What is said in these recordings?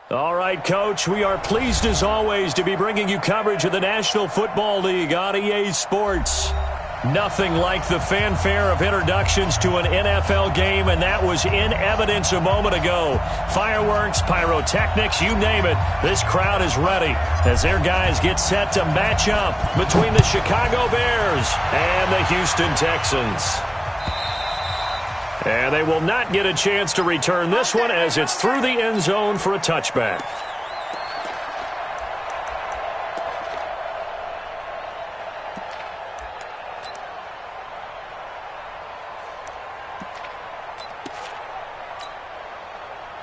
All right, Coach, we are pleased as always to be bringing you coverage of the National Football League on EA Sports. Nothing like the fanfare of introductions to an NFL game, and that was in evidence a moment ago. Fireworks, pyrotechnics, you name it. This crowd is ready as their guys get set to match up between the Chicago Bears and the Houston Texans. And they will not get a chance to return this one as it's through the end zone for a touchback.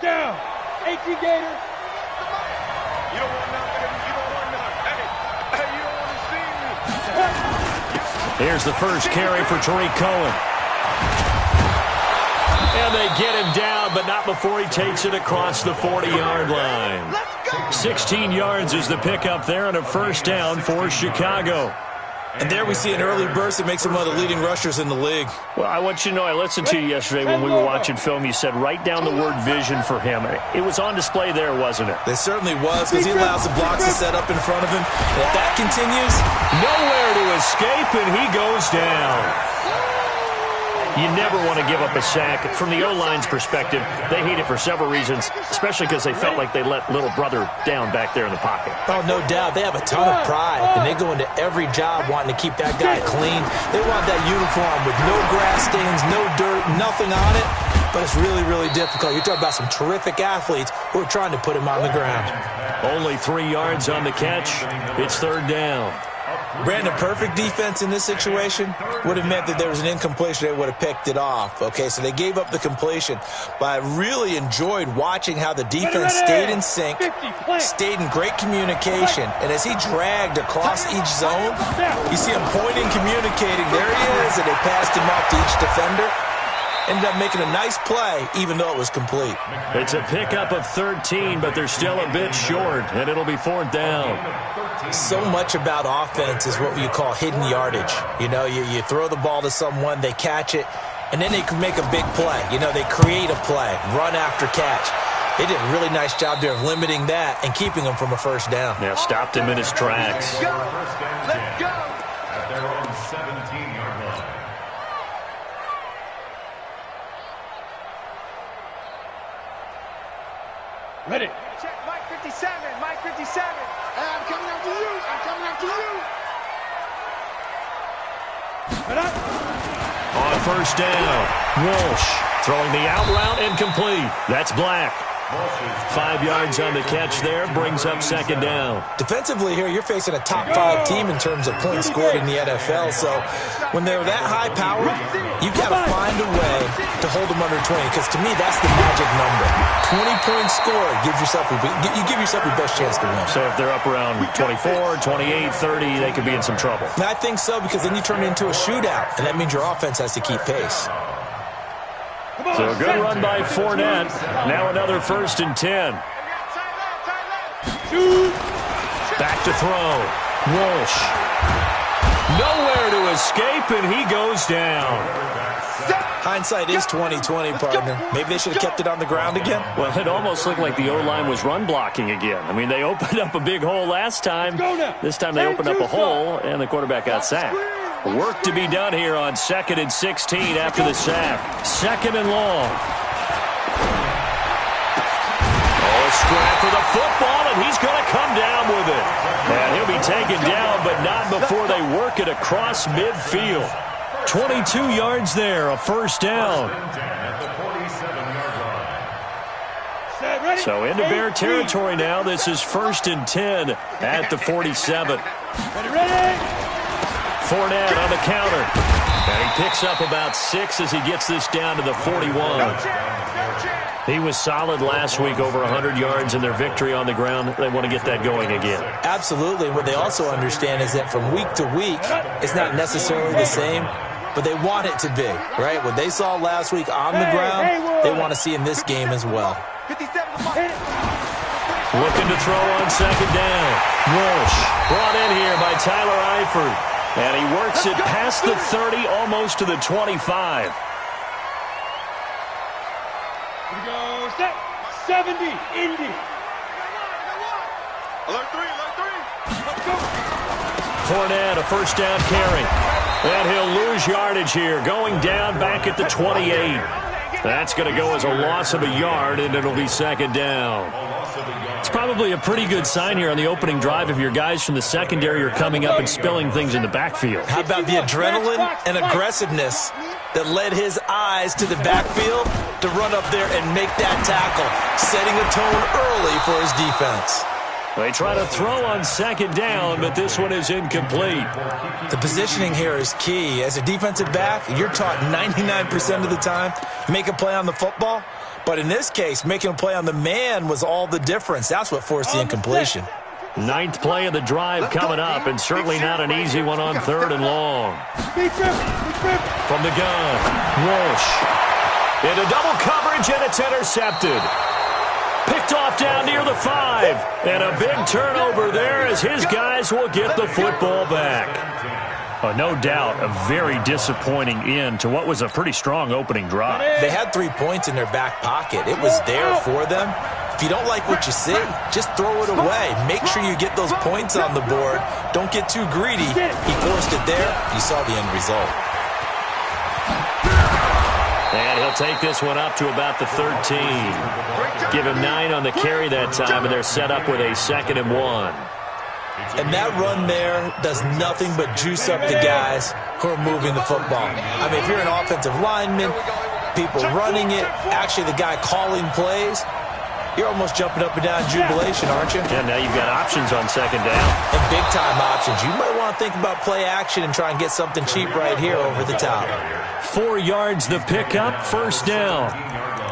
Down. 18 Gator. You don't want nothing. You don't want nothing. Hey, you don't want to see me. Here's the first carry for Tariq Cohen. And they get him down, but not before he takes it across the 40-yard line. 16 yards is the pickup there and a first down for Chicago. And there we see an early burst that makes him one of the leading rushers in the league. Well, I want you to know, I listened to you yesterday when we were watching film. You said write down the word vision for him. It was on display there, wasn't it? It certainly was, because he allows the blocks to set up in front of him. And if that continues, nowhere to escape, and he goes down. You never want to give up a sack. From the O-line's perspective, they hate it for several reasons, especially because they felt like they let little brother down back there in the pocket. Oh, no doubt. They have a ton of pride, and they go into every job wanting to keep that guy clean. They want that uniform with no grass stains, no dirt, nothing on it. But it's really, really difficult. You're talking about some terrific athletes who are trying to put him on the ground. Only 3 yards on the catch. It's third down. Brandon, perfect defense in this situation would have meant that there was an incompletion. They would have picked it off. Okay, so they gave up the completion. But I really enjoyed watching how the defense stayed in sync, stayed in great communication. And as he dragged across each zone, you see him pointing, communicating. There he is, and they passed him off to each defender. Ended up making a nice play, even though it was complete. It's a pickup of 13, but they're still a bit short, and it'll be fourth down. So much about offense is what you call hidden yardage. You know, you throw the ball to someone, they catch it, and then they can make a big play. You know, they create a play, run after catch. They did a really nice job there of limiting that and keeping him from a first down. Yeah, stopped him in his tracks. Let's go. At their own 17-yard line. Ready. Check Mike 57. Mike 57. I'm coming after you. I'm coming after you. On first down, Walsh throwing the out route incomplete. That's Black. 5 yards on the catch there, brings up second down. Defensively here, you're facing a top-5 team in terms of points scored in the NFL, so when they're that high-powered, you've got to find a way to hold them under 20, because to me, that's the magic number. 20 points scored, you give yourself your best chance to win. So if they're up around 24, 28, 30, they could be in some trouble. And I think so, because then you turn it into a shootout, and that means your offense has to keep pace. So a good run by Fournette. Now another 1st and 10. Back to throw. Walsh. Nowhere to escape, and he goes down. Hindsight is 20/20, partner. Maybe they should have kept it on the ground again. Well, it almost looked like the O-line was run blocking again. I mean, they opened up a big hole last time. This time they opened up a hole, and the quarterback got sacked. Work to be done here on 2nd and 16 after the sack. 2nd and long. Oh, a scrap for the football, and he's going to come down with it. And he'll be taken down, but not before they work it across midfield. 22 yards there, a first down. So into Bear territory now. This is 1st and 10 at the 47. Fournette on the counter. And he picks up about 6 as he gets this down to the 41. He was solid last week, over 100 yards in their victory on the ground. They want to get that going again. Absolutely. What they also understand is that from week to week, it's not necessarily the same, but they want it to be, right? What they saw last weik on the ground, they want to see in this game as well. Looking to throw on 2nd down. Walsh brought in here by Tyler Eifert. And he works it past the 30, almost to the 25. Here we go. Set. 70. Indy. Alert three, alert three. Let's go. Fournette, a first down carry. And he'll lose yardage here, going down back at the 28. That's going to go as a loss of a yard, and it'll be second down. It's probably a pretty good sign here on the opening drive if your guys from the secondary are coming up and spilling things in the backfield. How about the adrenaline and aggressiveness that led his eyes to the backfield to run up there and make that tackle, setting a tone early for his defense. They try to throw on second down, but this one is incomplete. The positioning here is key. As a defensive back, you're taught 99% of the time, make a play on the football. But in this case, making a play on the man was all the difference. That's what forced the incompletion. Ninth play of the drive coming up, and certainly not an easy one on third and long. From the gun, Walsh. Into double coverage, and it's intercepted. Picked off down near the 5. And a big turnover there as his guys will get the football back. No doubt a very disappointing end to what was a pretty strong opening drive. They had 3 points in their back pocket. It was there for them. If you don't like what you see, just throw it away. Make sure you get those points on the board. Don't get too greedy. He forced it there. You saw the end result. And he'll take this one up to about the 13. Give him 9 on the carry that time, and they're set up with a 2nd and 1. And that run there does nothing but juice up the guys who are moving the football. I mean, if you're an offensive lineman, people running it, actually the guy calling plays, you're almost jumping up and down in jubilation, aren't you? Yeah, now you've got options on second down. And big-time options. You might want to think about play action and try and get something cheap right here over the top. 4 yards the pickup, first down.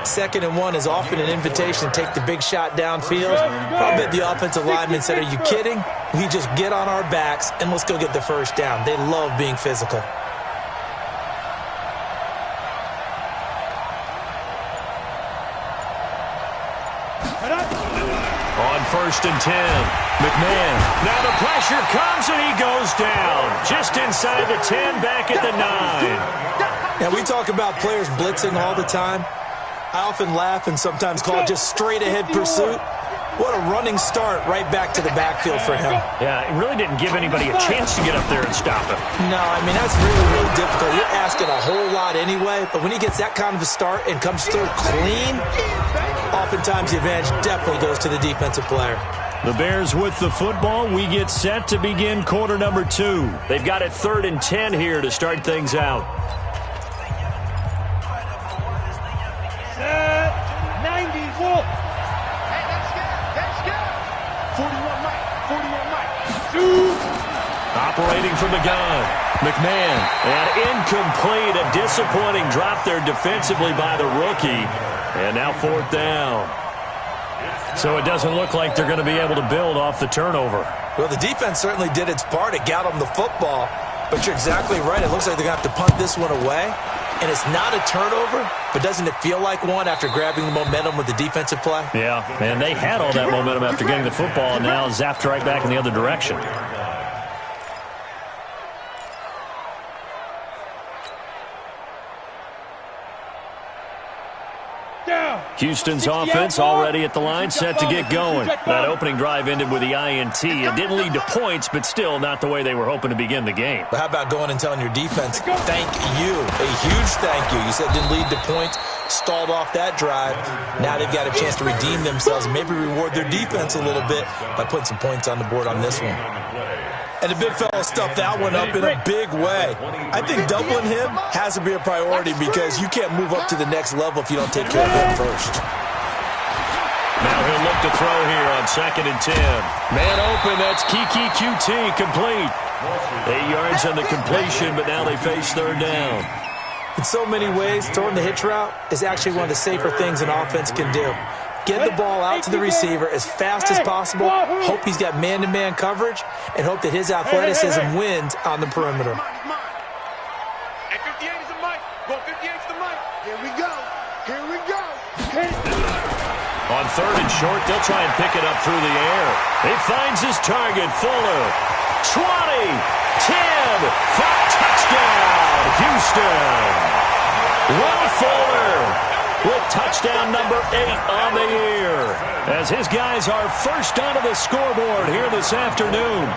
2nd and 1 is often an invitation to take the big shot downfield. I bet the offensive lineman said, are you kidding? We just get on our backs and let's go get the first down. They love being physical. On 1st and 10, McMahon. Now the pressure comes and he goes down. Just inside the 10, back at the 9. Now we talk about players blitzing all the time. I often laugh and sometimes call it just straight-ahead pursuit. What a running start right back to the backfield for him. Yeah, it really didn't give anybody a chance to get up there and stop him. No, I mean, that's really, really difficult. You're asking a whole lot anyway, but when he gets that kind of a start and comes through clean, oftentimes the advantage definitely goes to the defensive player. The Bears with the football. We get set to begin quarter number 2. They've got it 3rd and 10 here to start things out. 90 Wolf. Hey, that's good. 41 Mike. 41 Mike. Operating from the gun. McMahon. And incomplete. A disappointing drop there defensively by the rookie. And now 4th down. So it doesn't look like they're going to be able to build off the turnover. Well, the defense certainly did its part. It got them the football. But you're exactly right. It looks like they're going to have to punt this one away. And it's not a turnover, but doesn't it feel like one after grabbing the momentum with the defensive play? Yeah, and they had all that momentum after getting the football, and now zapped right back in the other direction. Houston's offense already at the line, set to get going. That opening drive ended with the INT. It didn't lead to points, but still not the way they were hoping to begin the game. But how about going and telling your defense, thank you, a huge thank you. You said it didn't lead to points, stalled off that drive. Now they've got a chance to redeem themselves and maybe reward their defense a little bit by putting some points on the board on this one. And the big fella stuffed that one up in a big way. I think doubling him has to be a priority because you can't move up to the next level if you don't take care of him first. Now he'll look to throw here on 2nd and 10. Man open, that's Kiki QT, complete. 8 yards on the completion, but now they face 3rd down. In so many ways, throwing the hitch route is actually one of the safer things an offense can do. Get the ball out to the receiver as fast as possible, hope he's got man-to-man coverage, and hope that his athleticism wins on the perimeter. And 58 is the mic. Go 58 is the mic. Here we go. Here we go. On 3rd and short, they'll try and pick it up through the air. He finds his target, Fuller. 20, 10, 5, touchdown, Houston. Will Fuller with touchdown number 8 on the year, as his guys are first onto the scoreboard here this afternoon.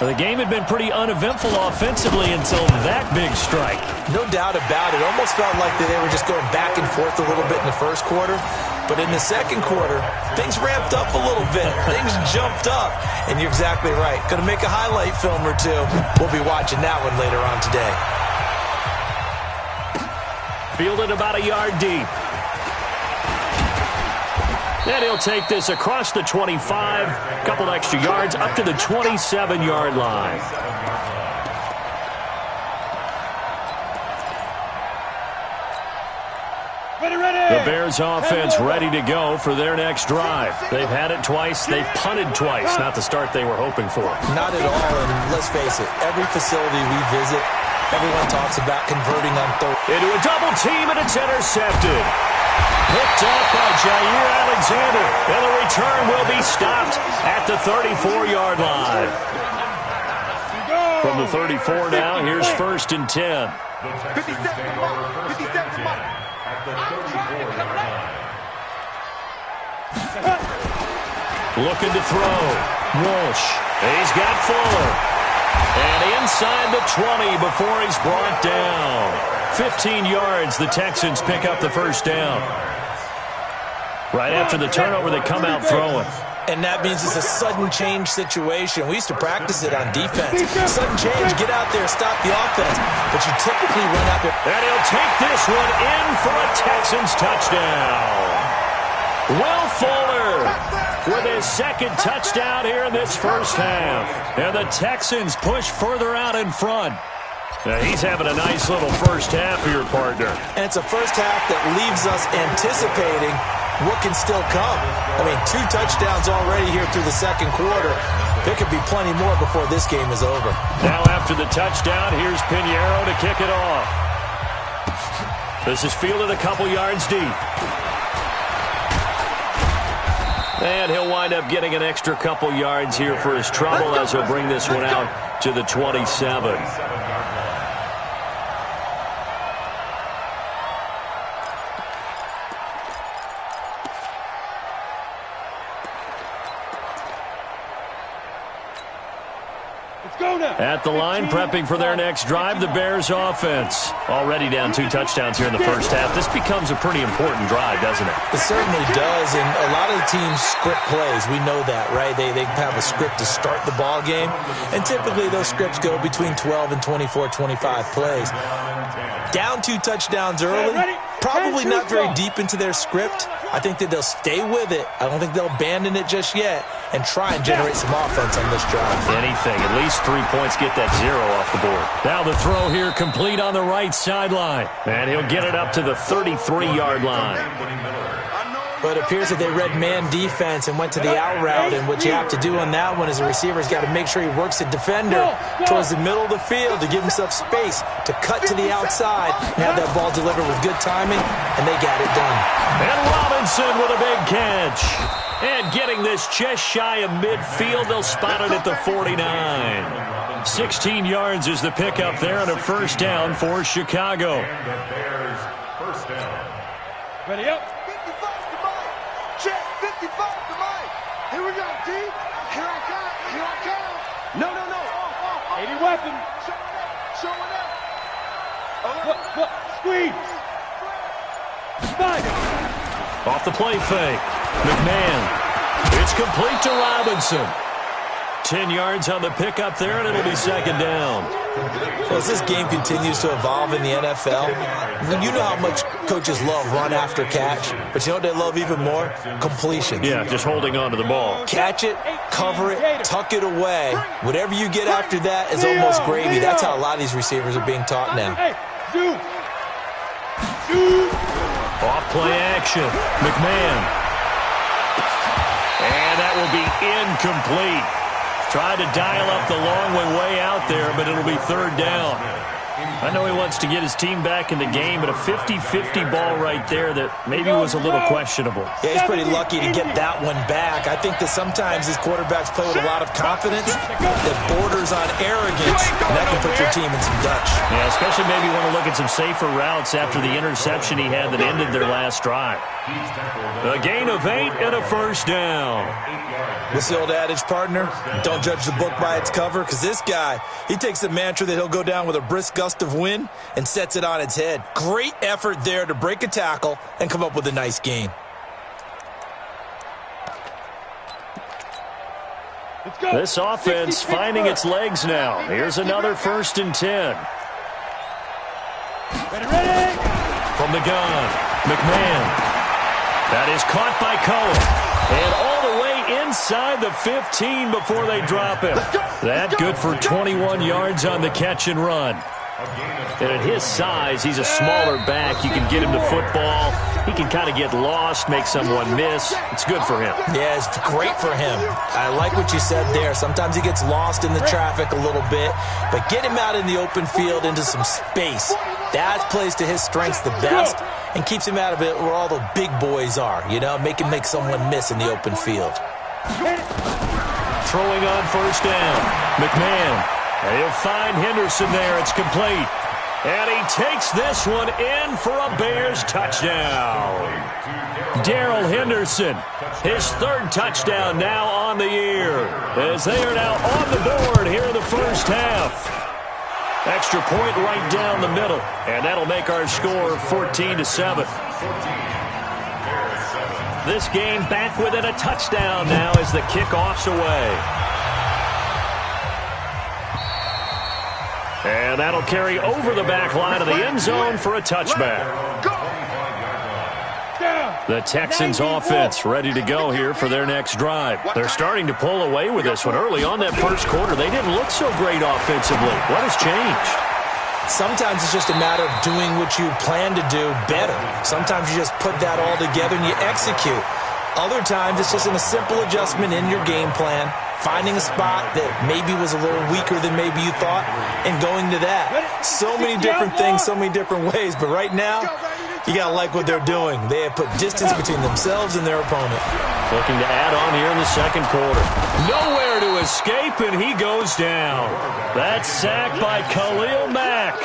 The game had been pretty uneventful offensively until that big strike. No doubt about it. Almost felt like they were just going back and forth a little bit in the first quarter. But in the second quarter, things ramped up a little bit. Things jumped up. And you're exactly right. Going to make a highlight film or two. We'll be watching that one later on today. Fielded about a yard deep. And he'll take this across the 25, a couple extra yards up to the 27-yard line. The Bears offense ready to go for their next drive. They've had it twice. They've punted twice. Not the start they were hoping for. Not at all, and let's face it, every facility we visit, everyone talks about converting on third. Into a double team, and it's intercepted. Picked up by Jair Alexander, and the return will be stopped at the 34-yard line. From the 34 now, here's 1st and 10. 57 mark. Looking to throw. Walsh. He's got Fuller. And inside the 20 before he's brought down. 15 yards, the Texans pick up the first down. Right after the turnover, they come out throwing. And that means it's a sudden change situation. We used to practice it on defense. Sudden change, get out there, stop the offense. But you typically run out there. And he'll take this one in for a Texans touchdown. Will Fuller with his second touchdown here in this first half. And the Texans push further out in front. Now he's having a nice little first half here, partner. And it's a first half that leaves us anticipating what can still come. I mean, 2 touchdowns already here through the second quarter. There could be plenty more before this game is over. Now after the touchdown, here's Pinheiro to kick it off. This is fielded a couple yards deep. And he'll wind up getting an extra couple yards here for his trouble as he'll bring this one out to the 27. At the line, prepping for their next drive, the Bears offense. Already down 2 touchdowns here in the first half. This becomes a pretty important drive, doesn't it? It certainly does, and a lot of the teams script plays. We know that, right? They have a script to start the ball game, and typically those scripts go between 12 and 24, 25 plays. Down 2 touchdowns early, probably not very deep into their script. I think that they'll stay with it. I don't think they'll abandon it just yet and try and generate some offense on this drive. Anything, at least 3 points, get that 0 off the board. Now the throw here complete on the right sideline. And he'll get it up to the 33-yard line. But it appears that they read man defense and went to the out route. And what you have to do on that one is the receiver's got to make sure he works the defender towards the middle of the field to give himself space to cut to the outside and have that ball delivered with good timing, and they got it done. And Robinson with a big catch. And getting this just shy of midfield, they'll spot it at the 49. 16 yards is the pickup there and a first down for Chicago. Ready up. 55 to Mike. Check. 55 to Mike. Here we go, D. Here I come. Here I come. No. 80 weapon. Showing up. Look. Squeeze. Spike. Off the play fake. McMahon. It's complete to Robinson. 10 yards on the pickup there, and it'll be second down. Well, as this game continues to evolve in the NFL, you know how much coaches love run after catch, but you know what they love even more? Completion. Yeah, just holding on to the ball. Catch it, cover it, tuck it away. Whatever you get after that is almost gravy. That's how a lot of these receivers are being taught now. Off play action. McMahon. And that will be incomplete. Tried to dial up the long way out there, but it'll be third down. I know he wants to get his team back in the game, but a 50-50 ball right there that maybe was a little questionable. Yeah, he's pretty lucky to get that one back. I think that sometimes these quarterbacks play with a lot of confidence that borders on arrogance, and that can put your team in some Dutch. Yeah, especially maybe want to look at some safer routes after the interception he had that ended their last drive. A gain of 8 and a first down. What's the old adage, partner? Don't judge the book by its cover, because this guy, he takes the mantra that he'll go down with a brisk gust of wind and sets it on its head. Great effort there to break a tackle and come up with a nice gain. This offense finding its legs now. Here's another 1st and 10. Ready. From the gun, McMahon. That is caught by Cohen. And all the way inside the 15 before they drop him. That good for 21 yards on the catch and run. And at his size, he's a smaller back. You can get him to football. He can kind of get lost, make someone miss. It's good for him. Yeah, it's great for him. I like what you said there. Sometimes he gets lost in the traffic a little bit, but get him out in the open field into some space. That plays to his strengths the best and keeps him out of it where all the big boys are, you know, make him make someone miss in the open field. Throwing on 1st down, McMahon. He'll find Henderson there. It's complete. And he takes this one in for a Bears touchdown. Darrell Henderson, his 3rd touchdown now on the year, as they are now on the board here in the first half. Extra point right down the middle, and that'll make our score 14-7. This game back within a touchdown now as the kickoff's away. And that'll carry over the back line of the end zone for a touchback. The Texans offense ready to go here for their next drive. They're starting to pull away with this one. Early on that first quarter, they didn't look so great offensively. What has changed? Sometimes it's just a matter of doing what you plan to do better. Sometimes you just put that all together and you execute. Other times it's just a simple adjustment in your game plan, finding a spot that maybe was a little weaker than maybe you thought, and going to that. So many different things, so many different ways, but right now, you got to like what they're doing. They have put distance between themselves and their opponent. Looking to add on here in the second quarter. Nowhere to escape, and he goes down. That's sacked by Khalil Mack.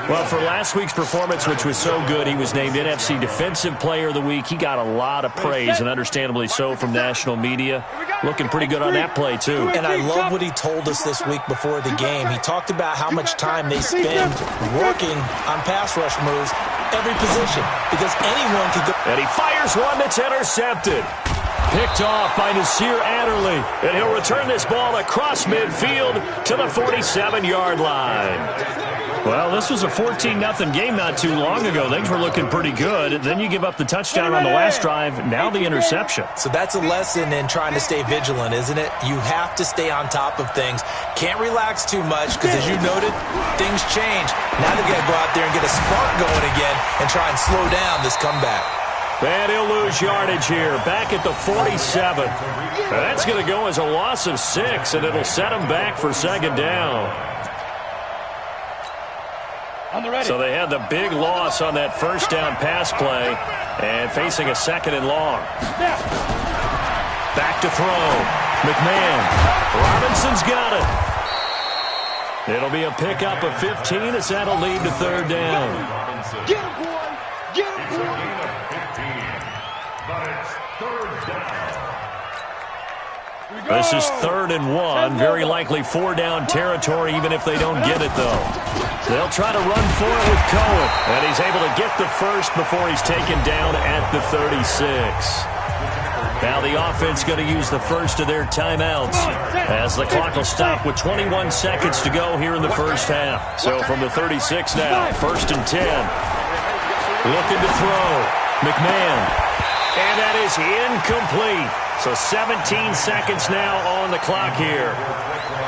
Well, for last week's performance, which was so good, he was named NFC Defensive Player of the Week. He got a lot of praise, and understandably so, from national media. Looking pretty good on that play, too. And I love what he told us this week before the game. He talked about how much time they spend working on pass rush moves, every position, because anyone could go. And he fires one that's intercepted. Picked off by Nasir Adderley. And he'll return this ball across midfield to the 47-yard line. Well, this was a 14-0 game not too long ago. Things were looking pretty good. Then you give up the touchdown on the last drive. Now the interception. So that's a lesson in trying to stay vigilant, isn't it? You have to stay on top of things. Can't relax too much because, as you noted, things change. Now they've got to go out there and get a spark going again and try and slow down this comeback. And he'll lose yardage here, back at the 47. That's going to go as a loss of 6, and it'll set him back for 2nd down. So they had the big loss on that 1st down pass play and facing a 2nd and long. Back to throw. McMahon. Robinson's got it. It'll be a pickup of 15 as that'll lead to 3rd down. Get him, boy. Get him, boy. But it's 3rd down. This is 3rd and 1. Very likely 4-down territory, even if they don't get it, though. They'll try to run for it with Cohen. And he's able to get the first before he's taken down at the 36. Now the offense going to use the first of their timeouts as the clock will stop with 21 seconds to go here in the first half. So from the 36 now, 1st and 10. Looking to throw. McMahon. And that is incomplete. So 17 seconds now on the clock here.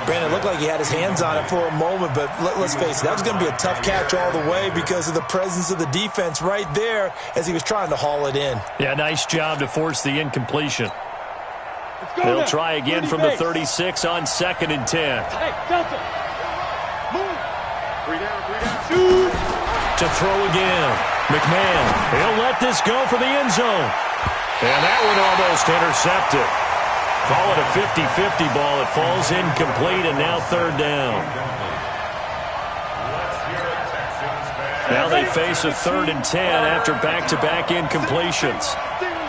Brandon, it looked like he had his hands on it for a moment, but let's face it, that was going to be a tough catch all the way because of the presence of the defense right there as he was trying to haul it in. Yeah, nice job to force the incompletion. They'll try again from the 36 on 2nd and 10. Hey, Delta. Move. 3 down, 3 down. To throw again. McMahon, he'll let this go for the end zone. And that one almost intercepted. Call it a 50-50 ball. It falls incomplete, and now third down. Now they face a 3rd and 10 after back-to-back incompletions.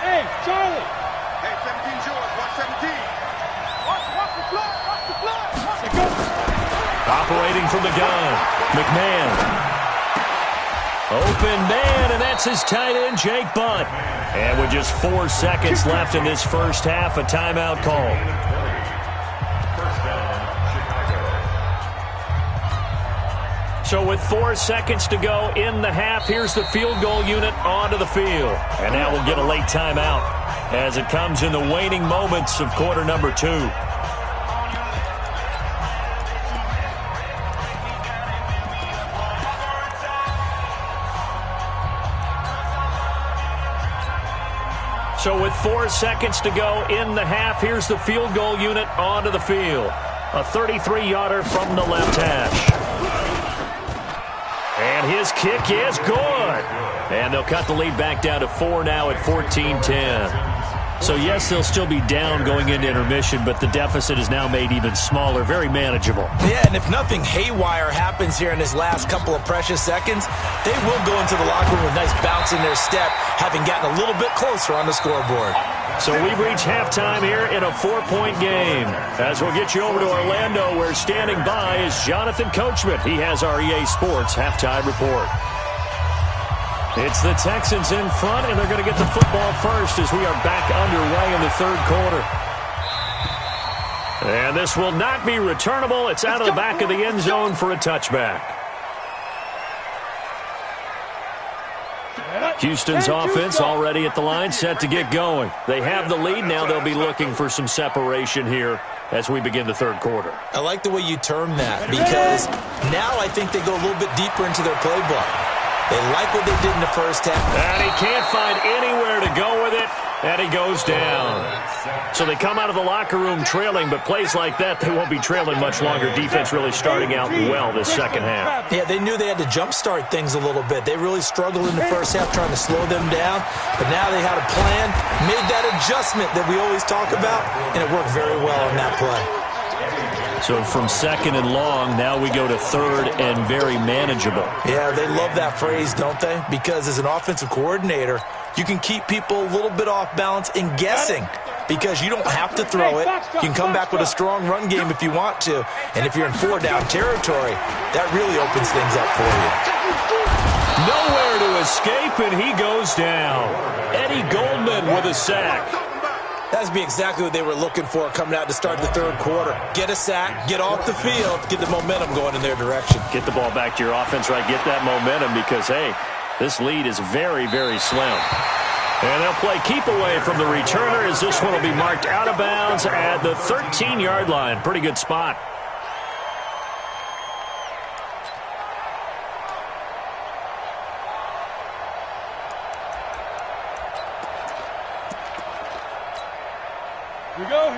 Hey, Charlie. Hey, 17's yours. Watch 17. Watch the flag. Watch the flag. Operating from the gun. McMahon. Open man, and that's his tight end, Jake Butt. And with just 4 seconds left in this first half, a timeout call. So with 4 seconds to go in the half, here's the field goal unit onto the field. And now we'll get a late timeout as it comes in the waning moments of quarter number 2. So with 4 seconds to go in the half, here's the field goal unit onto the field. A 33-yarder from the left hash. And his kick is good. And they'll cut the lead back down to 4 now at 14-10. So, yes, they'll still be down going into intermission, but the deficit is now made even smaller, very manageable. Yeah, and if nothing haywire happens here in his last couple of precious seconds, they will go into the locker room with nice bounce in their step, having gotten a little bit closer on the scoreboard. So we've reached halftime here in a 4-point game. As we'll get you over to Orlando, where standing by is Jonathan Coachman. He has our EA Sports halftime report. It's the Texans in front, and they're going to get the football first as we are back underway in the third quarter. And this will not be returnable. It's out of the back of the end zone for a touchback. Houston's offense already at the line, set to get going. They have the lead. Now they'll be looking for some separation here as we begin the third quarter. I like the way you term that, because now I think they go a little bit deeper into their playbook. They like what they did in the first half. And he can't find anywhere to go with it, and he goes down. So they come out of the locker room trailing, but plays like that, they won't be trailing much longer. Defense really starting out well this second half. Yeah, they knew they had to jumpstart things a little bit. They really struggled in the first half trying to slow them down, but now they had a plan, made that adjustment that we always talk about, and it worked very well on that play. So from second and long, now we go to third and very manageable. Yeah, they love that phrase, don't they? Because as an offensive coordinator, you can keep people a little bit off balance and guessing, because you don't have to throw it. You can come back with a strong run game if you want to. And if you're in 4-down territory, that really opens things up for you. Nowhere to escape, and he goes down. Eddie Goldman with a sack. That's be exactly what they were looking for coming out to start the third quarter. Get a sack, get off the field, get the momentum going in their direction. Get the ball back to your offense, right? Get that momentum because, hey, this lead is very, very slim. And they'll play keep away from the returner as this one will be marked out of bounds at the 13-yard line. Pretty good spot.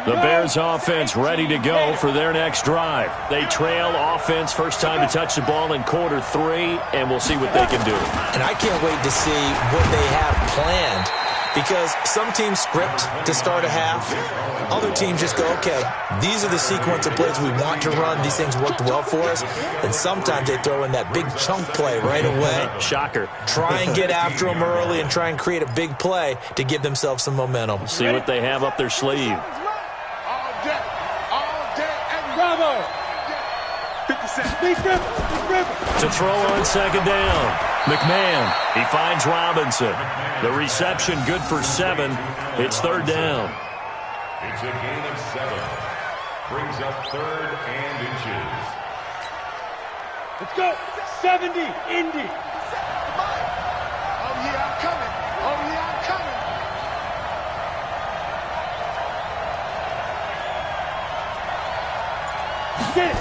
The Bears offense ready to go for their next drive. They trail offense, first time to touch the ball in quarter 3, and we'll see what they can do. And I can't wait to see what they have planned, because some teams script to start a half. Other teams just go, okay, these are the sequence of plays we want to run. These things worked well for us. And sometimes they throw in that big chunk play right away. Shocker. Try and get after them early and try and create a big play to give themselves some momentum. See what they have up their sleeve. Bravo. 50 cents. To throw on second down. McMahon, he finds Robinson. The reception good for 7. It's third down. It's a gain of 7. Brings up 3rd and inches. Let's go. 70, Indy. Oh, yeah, I'm coming. Oh, yeah, I'm coming. Get it.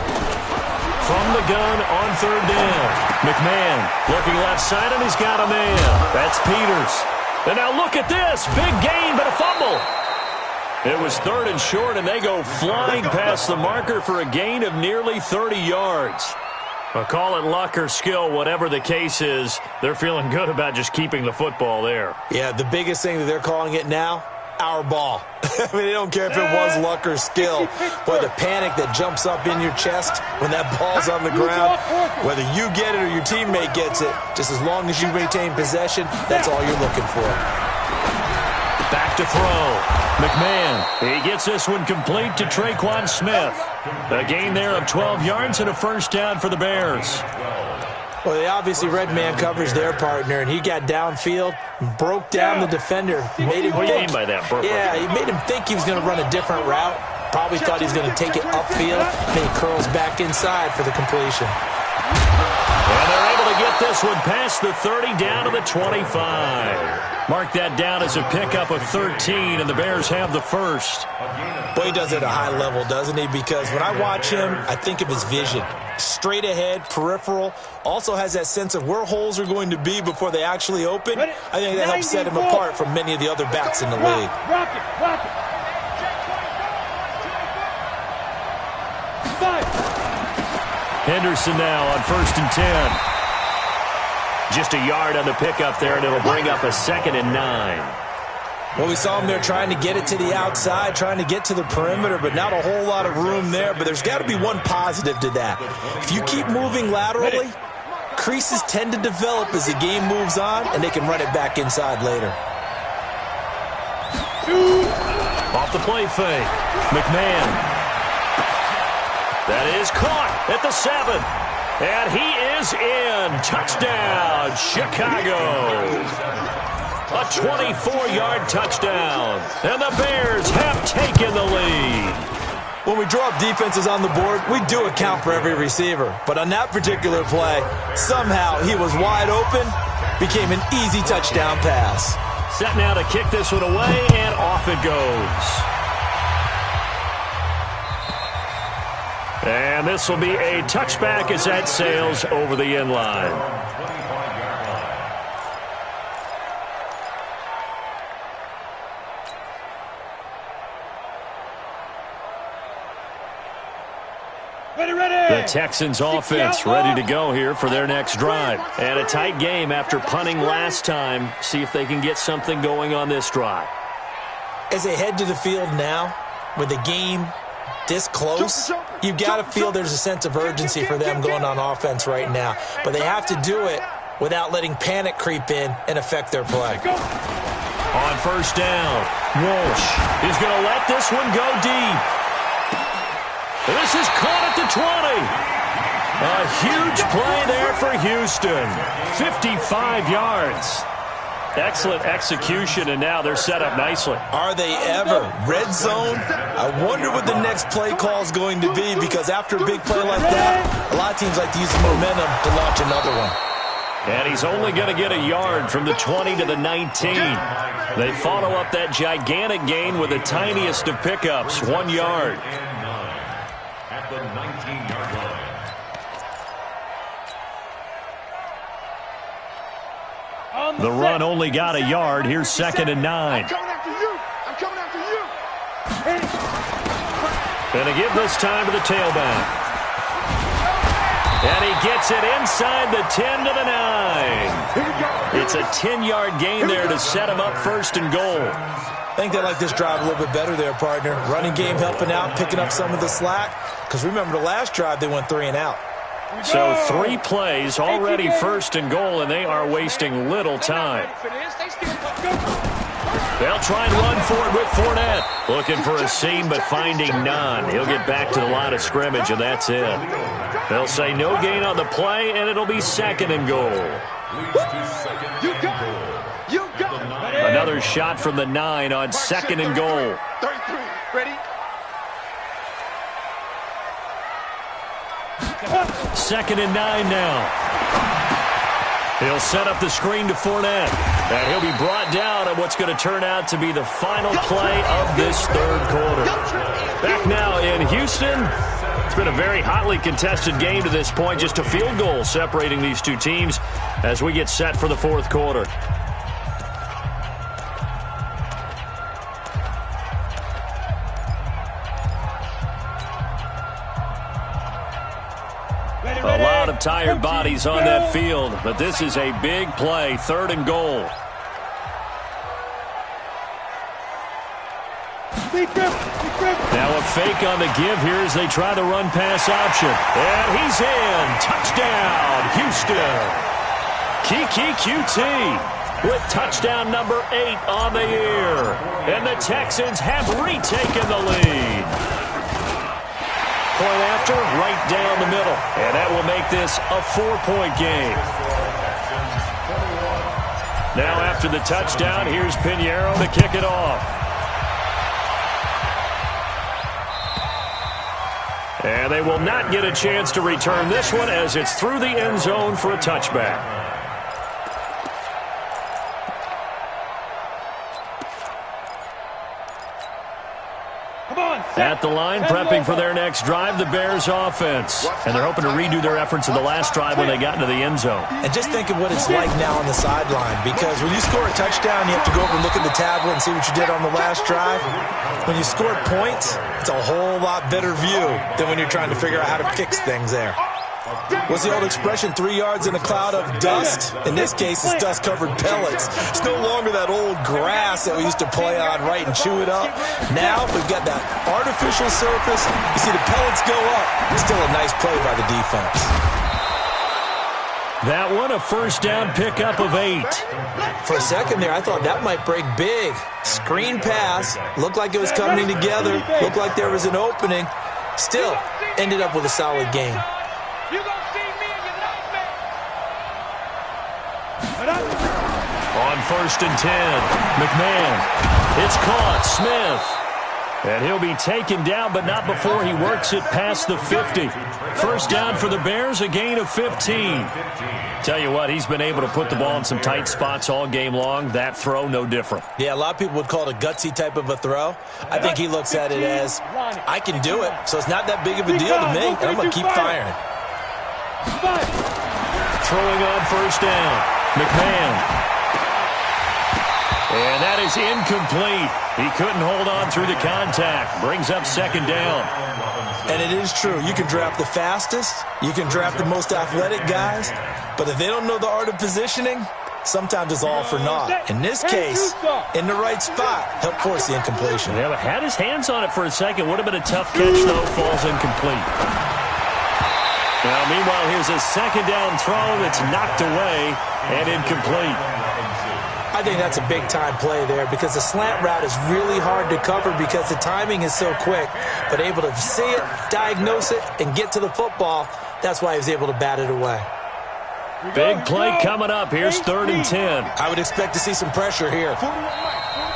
From the gun on third down. McMahon looking left side, and he's got a man. That's Peters. And now look at this. Big gain, but a fumble. It was 3rd and short, and they go flying past the marker for a gain of nearly 30 yards. Well, call it luck or skill, whatever the case is, they're feeling good about just keeping the football there. Yeah, the biggest thing that they're calling it now, our ball. I mean, they don't care if it was luck or skill. Boy, the panic that jumps up in your chest when that ball's on the ground, whether you get it or your teammate gets it, just as long as you maintain possession, that's all you're looking for. Back to throw. McMahon, he gets this one complete to Traquan Smith. A gain there of 12 yards and a first down for the Bears. Well, they obviously read man coverage their partner, and he got downfield, broke down the defender. Made him what do you think, mean by that, Brooke? Yeah, he made him think he was going to run a different route. Probably thought he was going to take it upfield. Then he curls back inside for the completion. And they're able to get this one past the 30 down to the 25. Mark that down as a pickup of 13, and the Bears have the first. Boy, he does it at a high level, doesn't he? Because when I watch him, I think of his vision. Straight ahead, peripheral. Also has that sense of where holes are going to be before they actually open. I think that helps set him apart from many of the other backs in the league. Rock it. Henderson now on 1st and 10. Just a yard on the pickup there, and it'll bring up a 2nd and 9. Well, we saw him there trying to get it to the outside, trying to get to the perimeter, but not a whole lot of room there. But there's got to be one positive to that. If you keep moving laterally, creases tend to develop as the game moves on, and they can run it back inside later. Off the play fake. McMahon. That is caught at the 7. And he is in. Touchdown, Chicago. A 24-yard touchdown. And the Bears have taken the lead. When we draw up defenses on the board, we do account for every receiver. But on that particular play, somehow he was wide open, became an easy touchdown pass. Set now to kick this one away, and off it goes. And this will be a touchback as that sails over the end line. The Texans offense ready to go here for their next drive. And a tight game after punting last time. See if they can get something going on this drive. As they head to the field now, with the game this close, you've got to feel there's a sense of urgency for them going on offense right now. But they have to do it without letting panic creep in and affect their play. On 1st down, Walsh is going to let this one go deep. This is caught at the 20. A huge play there for Houston. 55 yards. Excellent execution, and now they're set up nicely. Are they ever? Red zone? I wonder what the next play call is going to be, because after a big play like that, a lot of teams like to use the momentum to launch another one. And he's only going to get a yard from the 20 to the 19. They follow up that gigantic gain with the tiniest of pickups, 1 yard. At the 19-yard line. The run only got a yard. Here's 2nd and 9. I'm coming after you. And they give this time to the tailback. And he gets it inside the 10 to the 9. It's a 10-yard gain there to set him up 1st and goal. I think they like this drive a little bit better there, partner. Running game helping out, picking up some of the slack. Because remember, the last drive, they went 3 and out. So 3 plays, already 1st and goal, and they are wasting little time. They'll try and run for it with Fournette. Looking for a seam, but finding none. He'll get back to the line of scrimmage, and that's it. They'll say no gain on the play, and it'll be 2nd and goal. You got it. Another shot from the 9 on 2nd and goal. 33. Ready? 2nd and 9 now. He'll set up the screen to Fournette. And he'll be brought down on what's going to turn out to be the final play of this 3rd quarter. Back now in Houston. It's been a very hotly contested game to this point. Just a field goal separating these two teams as we get set for the 4th quarter. A lot of tired bodies on that field, but this is a big play, 3rd and goal. Now a fake on the give here as they try the run-pass option. And he's in. Touchdown, Houston. Kiki QT with touchdown number 8 on the year. And the Texans have retaken the lead. Point after, right down the middle. And that will make this a 4-point game. Now after the touchdown, here's Pinheiro to kick it off. And they will not get a chance to return this one as it's through the end zone for a touchback. At the line, prepping for their next drive, the Bears offense. And they're hoping to redo their efforts in the last drive when they got into the end zone. And just think of what it's like now on the sideline, because when you score a touchdown, you have to go over and look at the tablet and see what you did on the last drive. When you score points, it's a whole lot better view than when you're trying to figure out how to fix things there. What's the old expression, 3 yards in a cloud of dust? In this case, it's dust-covered pellets. It's no longer that old grass that we used to play on, right, and chew it up. Now we've got that artificial surface. You see the pellets go up. It's still a nice play by the defense. That one, a first down pickup of 8. For a second there, I thought that might break big. Screen pass. Looked like it was coming together. Looked like there was an opening. Still, ended up with a solid game. You gonna see me in your nightmare. On 1st and 10, McMahon. It's caught, Smith. And he'll be taken down, but not before he works it past the 50. First down for the Bears, a gain of 15. Tell you what, he's been able to put the ball in some tight spots all game long. That throw, no different. Yeah, a lot of people would call it a gutsy type of a throw. I think he looks at it as, I can do it, so it's not that big of a deal to me, and I'm going to keep firing. Throwing on first down, McMahon. And that is incomplete. He couldn't hold on through the contact. Brings up 2nd down. And it is true. You can draft the fastest. You can draft the most athletic guys. But if they don't know the art of positioning, sometimes it's all for naught. In this case, in the right spot, helped force the incompletion. Yeah, but had his hands on it for a second. Would have been a tough catch, though. Falls incomplete. Now, meanwhile, here's a 2nd down throw that's knocked away and incomplete. I think that's a big-time play there because the slant route is really hard to cover because the timing is so quick. But able to see it, diagnose it, and get to the football, that's why he was able to bat it away. Big play coming up. Here's 3rd and 10. I would expect to see some pressure here.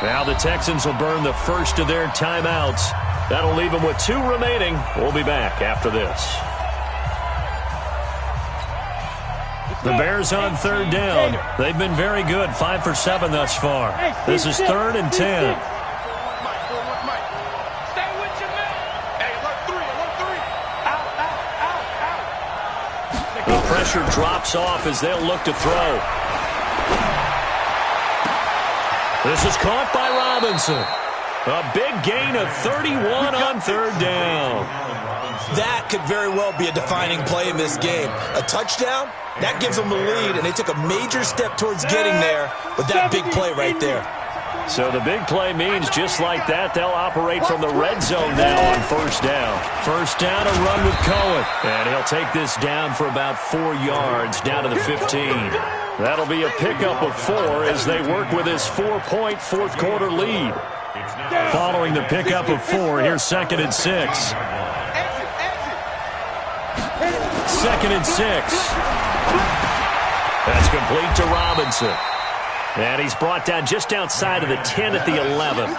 Now the Texans will burn the first of their timeouts. That'll leave them with 2 remaining. We'll be back after this. The Bears on 3rd down. They've been very good, 5 for 7 thus far. This is 3rd and 10. Stay with your man. Hey, alert 3, alert 3. Out. The pressure drops off as they'll look to throw. This is caught by Robinson. A big gain of 31 on 3rd down. That could very well be a defining play in this game. A touchdown, that gives them the lead, and they took a major step towards getting there with that big play right there. So the big play means just like that, they'll operate from the red zone now on 1st down. 1st down, a run with Cohen. And he'll take this down for about 4 yards, down to the 15. That'll be a pickup of 4 as they work with his 4-point 4th quarter lead. Following the pickup of 4, here's 2nd and 6. 2nd and 6. That's complete to Robinson. And he's brought down just outside of the 10 at the 11.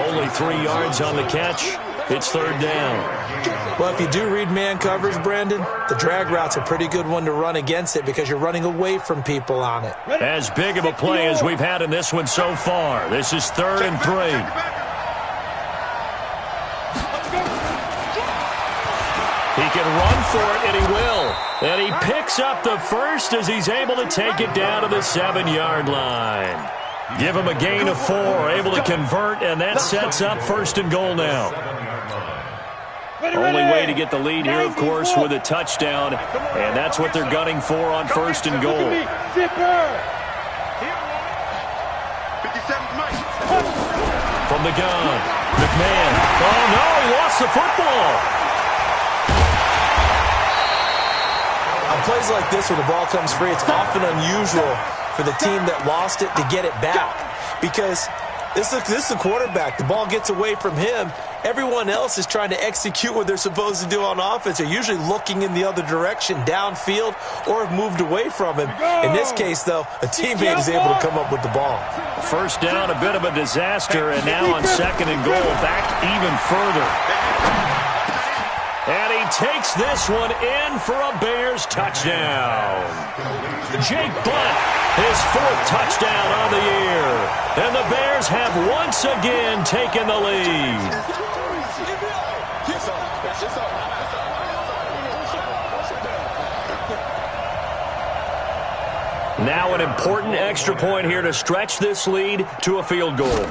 Only 3 yards on the catch. It's 3rd down. Well, if you do read man coverage, Brandon, the drag route's a pretty good one to run against it because you're running away from people on it. As big of a play as we've had in this one so far. This is 3rd and 3. He can run for it, and he will. And he picks up the first as he's able to take it down to the 7-yard line. Give him a gain of 4, able to convert, and that sets up 1st and goal now. Only way to get the lead here, of course, with a touchdown. And that's what they're gunning for on 1st and goal. From the gun, McMahon. Oh, no, he lost the football. On plays like this where the ball comes free, it's often unusual for the team that lost it to get it back. Because this is the quarterback. The ball gets away from him. Everyone else is trying to execute what they're supposed to do on offense. They're usually looking in the other direction, downfield, or have moved away from him. In this case, though, a teammate is able to come up with the ball. First down, a bit of a disaster, and now on 2nd and goal, back even further. And he takes this one in for a Bears touchdown. Jake Butt, his 4th touchdown on the year. And the Bears have once again taken the lead. Now an important extra point here to stretch this lead to a field goal.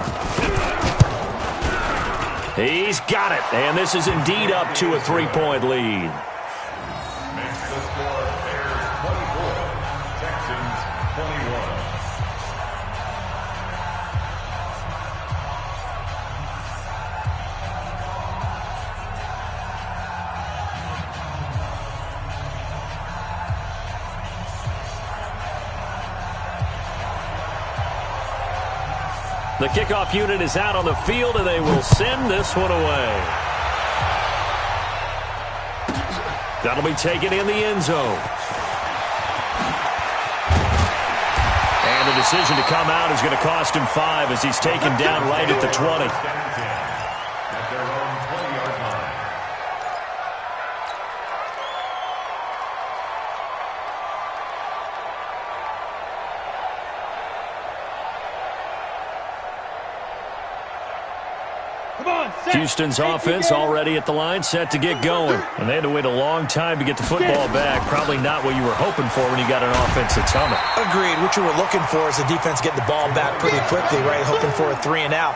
He's got it, and this is indeed up to a 3-point lead. Makes the score Bears 24, Texans 21. The kickoff unit is out on the field, and they will send this one away. That'll be taken in the end zone. And the decision to come out is going to cost him 5 as he's taken down right at the 20. At their own 20-yard line. Houston's offense already at the line, set to get going. And they had to wait a long time to get the football back. Probably not what you were hoping for when you got an offense that's humming. Agreed. What you were looking for is the defense getting the ball back pretty quickly, right? Hoping for a 3 and out.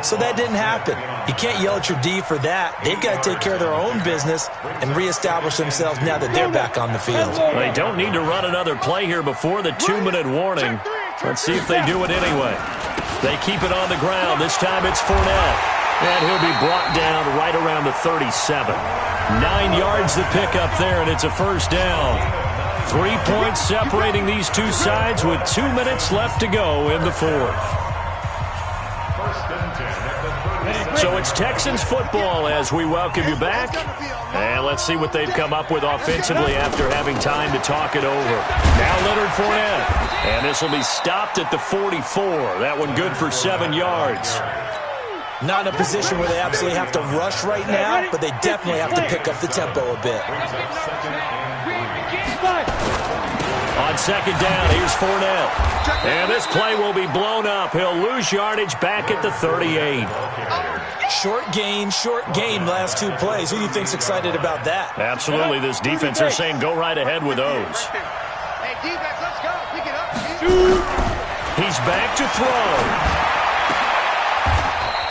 So that didn't happen. You can't yell at your D for that. They've got to take care of their own business and reestablish themselves now that they're back on the field. They don't need to run another play here before the 2-minute warning. Let's see if they do it anyway. They keep it on the ground. This time it's Fournette. And he'll be brought down right around the 37. 9 yards to pick up there, and it's a first down. 3 points separating these two sides with 2 minutes left to go in the 4th. So it's Texans football as we welcome you back. And let's see what they've come up with offensively after having time to talk it over. Now Leonard Fournette. And this will be stopped at the 44. That one good for 7 yards. Not in a position where they absolutely have to rush right now, but they definitely have to pick up the tempo a bit. On 2nd down, here's Fournette. And this play will be blown up. He'll lose yardage back at the 38. Short gain last 2 plays. Who do you think's excited about that? Absolutely. This defense are saying go right ahead with those. Hey, defense, let's go. Pick it up. He's back to throw.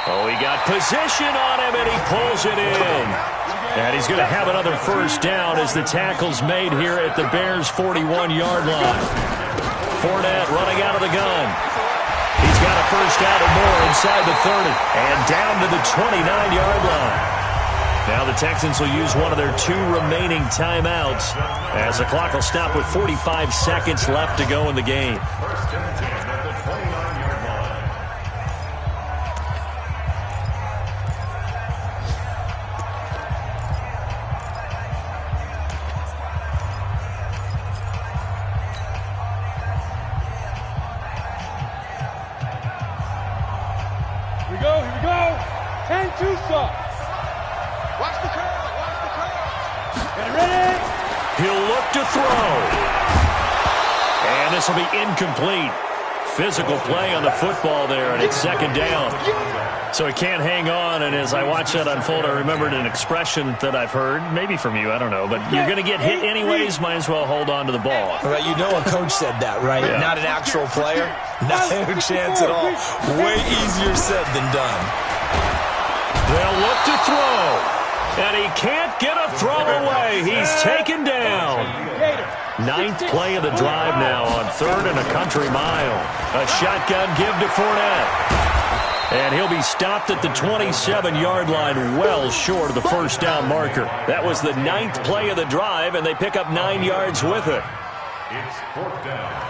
Oh, he got position on him, and he pulls it in. And he's going to have another first down as the tackle's made here at the Bears' 41-yard line. Fournette running out of the gun. He's got a first down or more inside the 30 and down to the 29-yard line. Now the Texans will use one of their 2 remaining timeouts as the clock will stop with 45 seconds left to go in the game. Here we go. 10-2 stop. Watch the curl. Get ready. He'll look to throw. And this will be incomplete. Physical play on the football there, and it's 2nd down. So he can't hang on, and as I watch that unfold, I remembered an expression that I've heard, maybe from you, I don't know, but you're going to get hit anyways, might as well hold on to the ball. Right, you know a coach said that, right? Yeah. Not an actual player. Not a chance at all. Way easier said than done. They'll look to throw. And he can't get a throw away. He's taken down. Ninth play of the drive now on 3rd and a country mile. A shotgun give to Fournette. And he'll be stopped at the 27-yard line, well short of the first down marker. That was the 9th play of the drive, and they pick up 9 yards with it. It's 4th down.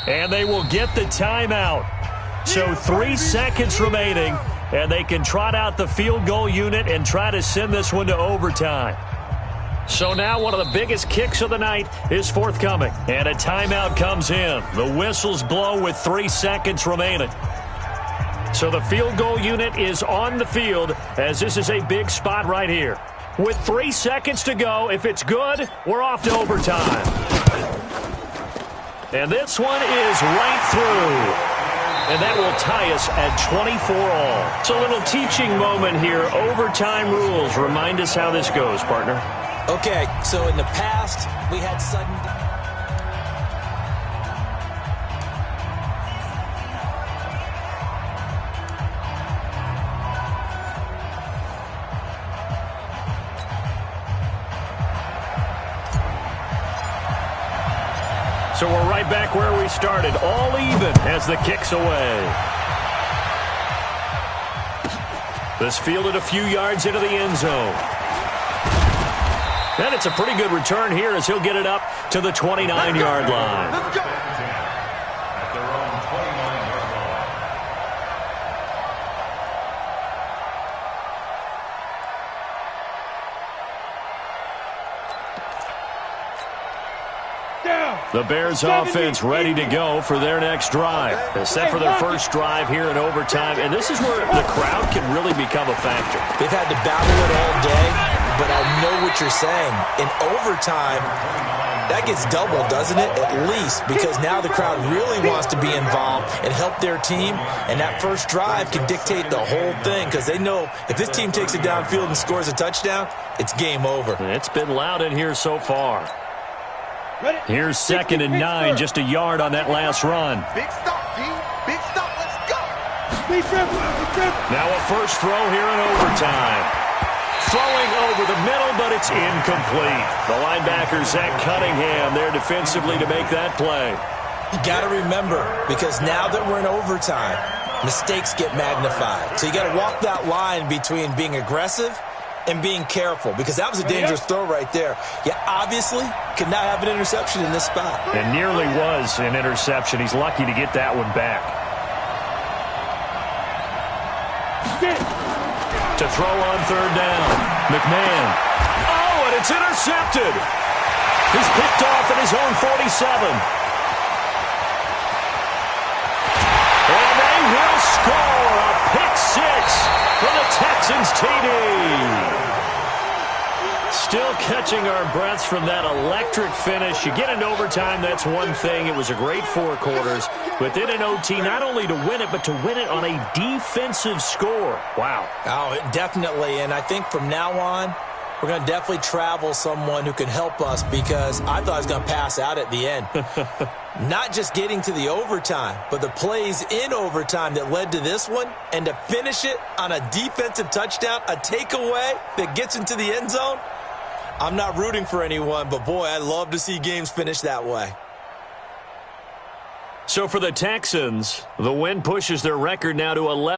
And they will get the timeout. So 3 seconds remaining, and they can trot out the field goal unit and try to send this one to overtime. So now one of the biggest kicks of the night is forthcoming. And a timeout comes in. The whistles blow with 3 seconds remaining. So the field goal unit is on the field as this is a big spot right here. With 3 seconds to go, if it's good, we're off to overtime. And this one is right through. And that will tie us at 24 all. So a little teaching moment here. Overtime rules. Remind us how this goes, partner. Okay, so in the past, we had sudden... So we're right back where we started, all even as the kick's away. This fielded a few yards into the end zone. And it's a pretty good return here as he'll get it up to the 29-yard line. At their own 29-yard line. The Bears offense ready to go for their next drive. Set for their first drive here in overtime. And this is where the crowd can really become a factor. They've had to battle it all day, but I know what you're saying. In overtime, that gets doubled, doesn't it? At least, because now the crowd really wants to be involved and help their team. And that first drive can dictate the whole thing because they know if this team takes it downfield and scores a touchdown, it's game over. It's been loud in here so far. Here's 2nd and 9, just a yard on that last run. Big stop, G. Big stop. Let's go. Now a first throw here in overtime. Throwing over the middle, but it's incomplete. The linebacker, Zach Cunningham, there defensively to make that play. You got to remember, because now that we're in overtime, mistakes get magnified. So you got to walk that line between being aggressive and being careful, because that was a dangerous throw right there. You obviously could not have an interception in this spot. And nearly was an interception. He's lucky to get that one back. To throw on 3rd down. McMahon. Oh, and it's intercepted. He's picked off at his own 47. And they will score a pick 6 for the Texans TD. Still catching our breaths from that electric finish. You get into overtime, that's one thing. It was a great 4 quarters. But then in OT, not only to win it, but to win it on a defensive score. Wow. Oh, definitely. And I think from now on, we're going to definitely travel someone who can help us, because I thought I was going to pass out at the end. Not just getting to the overtime, but the plays in overtime that led to this one, and to finish it on a defensive touchdown, a takeaway that gets into the end zone. I'm not rooting for anyone, but boy, I love to see games finish that way. So for the Texans, the win pushes their record now to 11.